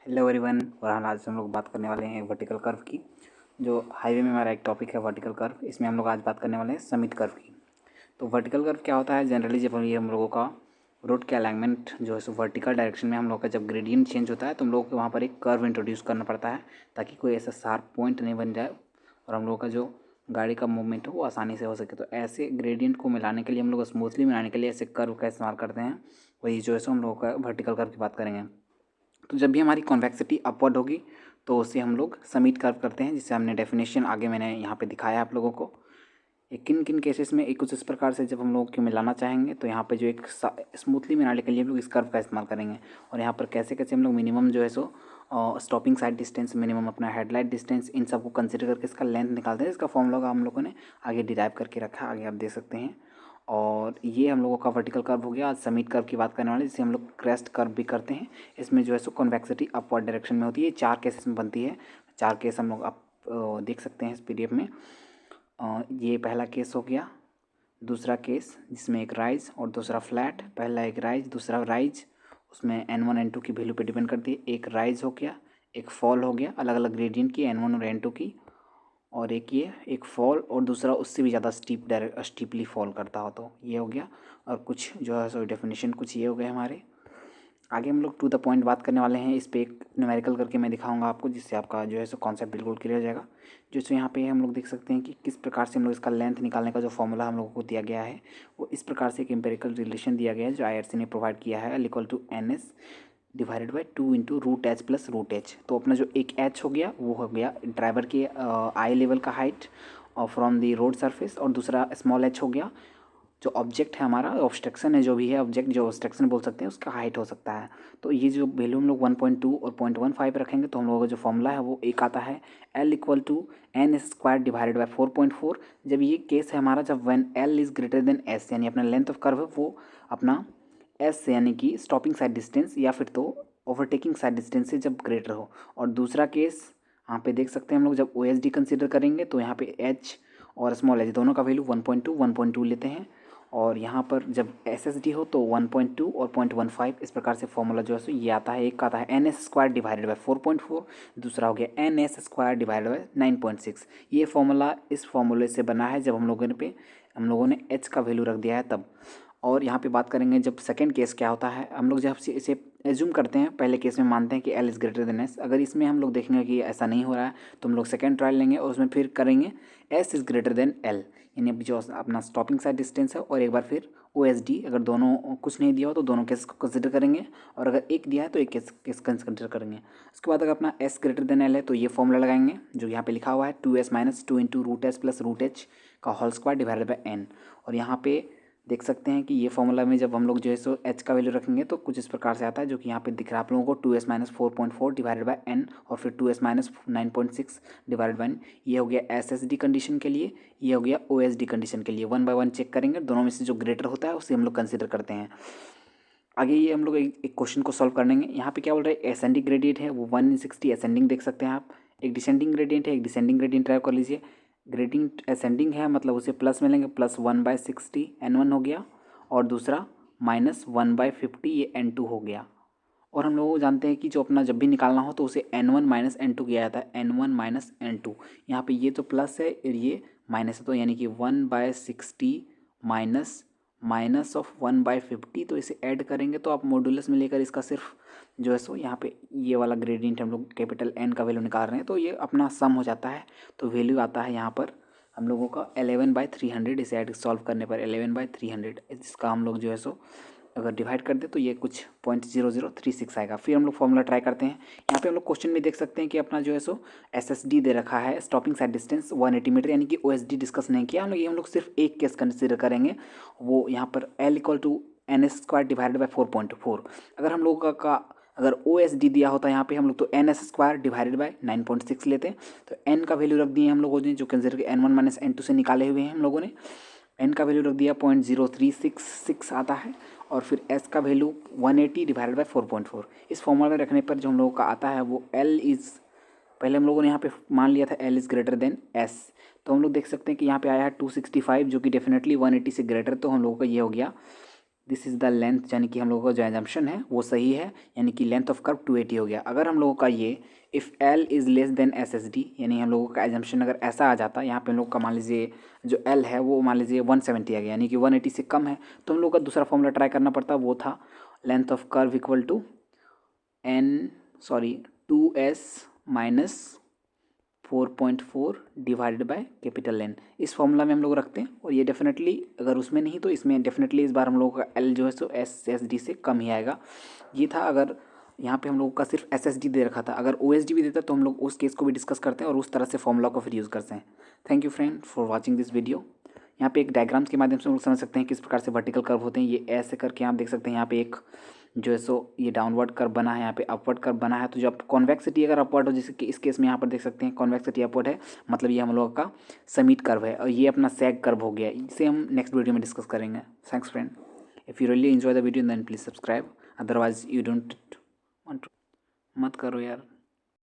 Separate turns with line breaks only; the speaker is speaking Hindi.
Hello everyone. और आज हम लोग बात करने वाले हैं वर्टिकल कर्व की। जो हाईवे में हमारा एक टॉपिक है वर्टिकल कर्व, इसमें हम लोग आज बात करने वाले हैं समिट कर्व की। तो वर्टिकल कर्व क्या होता है? जनरली जब ये हम लोगों का रोड के अलाइनमेंट जो है सो वर्टिकल डायरेक्शन में हम लोग का जब ग्रेडियंट चेंज होता है तो हम लोग को वहाँ पर एक कर्व इंट्रोड्यूस करना पड़ता है ताकि कोई ऐसा शार्प पॉइंट नहीं बन जाए और हम लोग का जो गाड़ी का मूवमेंट हो वो आसानी से हो सके। तो ऐसे ग्रेडियंट को मिलाने के लिए हम लोग स्मूथली मिलाने के लिए ऐसे कर्व का इस्तेमाल करते हैं। वही जो है सो हम लोगों का वर्टिकल कर्व की बात करेंगे। तो जब भी हमारी कॉन्वेक्सिटी अपवर्ड होगी तो उसे हम लोग समिट कर्व करते हैं, जिससे हमने डेफिनेशन आगे मैंने यहाँ पे दिखाया आप लोगों को। किन किन केसेस में एक कुछ इस प्रकार से जब हम लोग क्यों मिलाना चाहेंगे तो यहाँ पे जो एक स्मूथली मिलाने के लिए हम लोग इस कर्व का इस्तेमाल करेंगे। और यहाँ पर कैसे कैसे हम लोग मिनिमम जो है सो स्टॉपिंग साइड डिस्टेंस, मिनिमम अपना हेडलाइट डिस्टेंस, इन सबको कंसिडर करके इसका लेंथ निकालते हैं। इसका फॉर्मूला हम लोगों ने आगे डिराइव करके रखा है, आगे आप देख सकते हैं। और ये हम लोगों का वर्टिकल कर्व हो गया। आज समिट कर्व की बात करने वाले, जिसे हम लोग क्रेस्ट कर्व भी करते हैं। इसमें जो है सो कॉन्वेक्सिटी अपवर्ड डायरेक्शन में होती है। 4 केसेस में बनती है। 4 केस हम लोग आप देख सकते हैं इस पीडीएफ में। ये पहला केस हो गया। दूसरा केस जिसमें एक राइज और दूसरा फ्लैट। पहला एक राइज, दूसरा राइज, उसमें N1 N2 की वैल्यू पे डिपेंड करती है। एक राइज हो गया, एक फॉल हो गया, अलग अलग ग्रेडियंट की N1 और N2 की। और एक ये एक फॉल और दूसरा उससे भी ज़्यादा स्टीपली फॉल करता हो तो ये हो गया। और कुछ जो है सो डेफिनेशन कुछ ये हो गए हमारे। आगे हम लोग टू द पॉइंट बात करने वाले हैं। इस पे एक न्यूमेरिकल करके मैं दिखाऊंगा आपको, जिससे आपका जो है सो कॉन्सेप्ट बिल्कुल क्लियर हो जाएगा। जो यहाँ पे हम लोग देख सकते हैं कि किस प्रकार से हम लोग इसका लेंथ निकालने का जो फॉर्मूला हम लोगों को दिया गया है वो इस प्रकार से एक एम्पेरिकल रिलेशन दिया गया है जो IRC ने प्रोवाइड किया है। Equal to NS divided by 2 into root H plus root H. तो अपना जो एक एच हो गया वो हो गया ड्राइवर के आई लेवल का हाइट और फ्रॉम दी रोड सरफेस, और दूसरा स्मॉल एच हो गया जो ऑब्जेक्ट है हमारा, ऑब्स्ट्रक्शन है जो भी है ऑब्जेक्ट, जो ऑब्स्ट्रक्शन बोल सकते हैं, उसका हाइट हो सकता है। तो ये जो वैल्यू हम लोग 1.2 और 0.15 रखेंगे तो हम लोगों का जो फॉर्मूला है वो एक आता है L equal to N square divided by 4.4। जब ये केस है हमारा, जब when L is greater than S, यानी अपना लेंथ ऑफ कर्व है वो अपना S यानी कि स्टॉपिंग साइड डिस्टेंस या फिर तो ओवरटेकिंग साइड डिस्टेंस से जब ग्रेटर हो। और दूसरा केस यहाँ पे देख सकते हैं हम लोग, जब OSD कंसिडर करेंगे तो यहाँ पे H और स्मॉल एच दोनों का वैल्यू 1.2 लेते हैं। और यहाँ पर जब SSD हो तो 1.2 और 0.15 इस प्रकार से फॉर्मूला जो है सो ये आता है। एक आता है NS स्क्वायर डिवाइडेड बाई 4.4, दूसरा हो गया NS स्क्वायर डिवाइडेड बाई 9.6। ये फॉर्मूला इस फॉर्मूले से बना है जब हम लोगों ने H का वैल्यू रख दिया है तब। और यहाँ पे बात करेंगे जब सेकंड केस क्या होता है, हम लोग जब इसे एज्यूम करते हैं, पहले केस में मानते हैं कि L is greater than S। अगर इसमें हम लोग देखेंगे कि ऐसा नहीं हो रहा है तो हम लोग सेकंड ट्रायल लेंगे और उसमें फिर करेंगे S is greater than L, यानी अब जो अपना स्टॉपिंग साइड डिस्टेंस है, और एक बार फिर OSD। अगर दोनों कुछ नहीं दिया हो तो दोनों केस को कंसिडर करेंगे, और अगर एक दिया है तो एक केस कंसिडर करेंगे। उसके बाद अगर अपना S ग्रेटर देन L है तो ये फॉर्मूला लगाएंगे जो यहाँ पे लिखा हुआ है 2S minus 2 into root H plus root H का whole square divided by N। और यहाँ पे देख सकते हैं कि ये फॉर्मूला में जब हम लोग जो है सो H का वैल्यू रखेंगे तो कुछ इस प्रकार से आता है, जो कि यहाँ पे दिख रहा है आप लोगों को 2S minus 4.4 divided by N और फिर 2S minus 9.6 divided by N। ये हो गया SSD कंडीशन के लिए, ये हो गया OSD कंडीशन के लिए। 1 बाय 1 चेक करेंगे, दोनों में से जो ग्रेटर होता है उसे हम लोग कंसिडर करते हैं। आगे ये हम लोग एक क्वेश्चन को सॉल्व करेंगे। यहाँ पे क्या बोल रहा है, एसेंडिंग ग्रेडियंट है वो 1/60 एसेंडिंग देख सकते हैं आप। एक डिसेंडिंग ग्रेडियंट है, एक डिसेंडिंग ग्रेडियंट ट्राई कर लीजिए। ग्रेडियंट एसेंडिंग है मतलब उसे प्लस में लेंगे, प्लस 1/60 N1 हो गया, और दूसरा माइनस 1/50 ये N2 हो गया। और हम लोग जानते हैं कि जो अपना जब भी निकालना हो तो उसे N1 माइनस N2 किया जाता है, N1 माइनस N2। यहाँ पे ये तो प्लस है और ये माइनस है, तो यानी कि 1/60 माइनस माइनस ऑफ 1/50, तो इसे ऐड करेंगे तो आप मॉडुलस में लेकर इसका सिर्फ जो है सो यहाँ पे ये वाला ग्रेडियंट हम लोग कैपिटल N का वैल्यू निकाल रहे हैं तो ये अपना सम हो जाता है। तो वैल्यू आता है यहाँ पर हम लोगों का 11/300। इसे ऐड सॉल्व करने पर 11/300, इसका हम लोग जो है सो अगर डिवाइड कर दे तो ये कुछ 0.0036 आएगा। फिर हम लोग फॉर्मूला ट्राई करते हैं। यहाँ पे हम लोग क्वेश्चन में देख सकते हैं कि अपना जो है सो SSD दे रखा है, स्टॉपिंग साइड डिस्टेंस 180 मीटर, यानी कि OSD डिस्कस नहीं किया हम लोग सिर्फ एक केस कंसिडर करेंगे। वो यहाँ पर L equal to NS square divided by 4.4। अगर हम लोग का अगर OSD दिया होता यहाँ पे हम लोग तो NS स्क्वायर डिवाइडेड बाई 9.6 लेते हैं। तो N का वैल्यू रख दिए हम लोगों ने, जो कंसिडर के N1 माइनस N2 से निकाले हुए हैं हम लोगों ने। N का वैल्यू रख दिया 0.0366 आता है, और फिर S का वैल्यू 180 डिवाइडेड बाई 4.4। इस फॉर्मूला में रखने पर जो हम लोगों का आता है वो L इज़, पहले हम लोगों ने यहाँ पे मान लिया था L is greater than S, तो हम लोग देख सकते हैं कि यहाँ पे आया है 265 जो कि डेफिनेटली 180 से ग्रेटर। तो हम लोगों का ये हो गया दिस इज़ द लेंथ, यानी कि हम लोगों का जो एजम्पशन है वो सही है, यानी कि लेंथ ऑफ कर्व 280 हो गया। अगर हम लोगों का ये if L is less than S S D, यानी हम लोगों का एजम्पशन अगर ऐसा आ जाता, यहाँ पे हम लोग का मान लीजिए जो एल है वो मान लीजिए 170 आ गया, यानी कि 180 से कम है, तो हम लोग का दूसरा फॉर्मूला ट्राई करना पड़ता, वो था length of curve equal to two S minus 4.4 divided by capital N. इस फॉर्मूला में हम लोग रखते हैं, और ये डेफिनेटली अगर उसमें नहीं तो इसमें डेफिनेटली इस बार हम लोगों का एल जो है सो एस एस डी से कम ही आएगा। ये था, अगर यहाँ पे हम लोगों का सिर्फ एस एस डी दे रखा था, अगर ओ एस डी भी देता तो हम लोग उस केस को भी डिस्कस करते हैं और उस तरह से फॉर्मूला को फिर यूज़ करते हैं। Thank you friend for watching this video. यहाँ पे एक डायग्राम्स के माध्यम से हम लोग समझ सकते हैं किस प्रकार से वर्टिकल कर्व होते हैं। ये ऐसे करके आप देख सकते हैं, यहाँ पे एक जो है सो ये डाउनवर्ड कर्व बना है, यहाँ पे अपवर्ड कर्व बना है। तो जब कॉन्वेक्सिटी अगर अपवर्ड हो, जैसे कि इस केस में यहाँ पर देख सकते हैं कॉन्वेक्सिटी अपवर्ड है, मतलब ये हम लोग का समिट कर्व है, और ये अपना सैग कर्व हो गया। इसे हम नेक्स्ट वीडियो में डिस्कस करेंगे। Thanks friend. If you really enjoy the video then please subscribe, otherwise you don't want to. मत करो यार।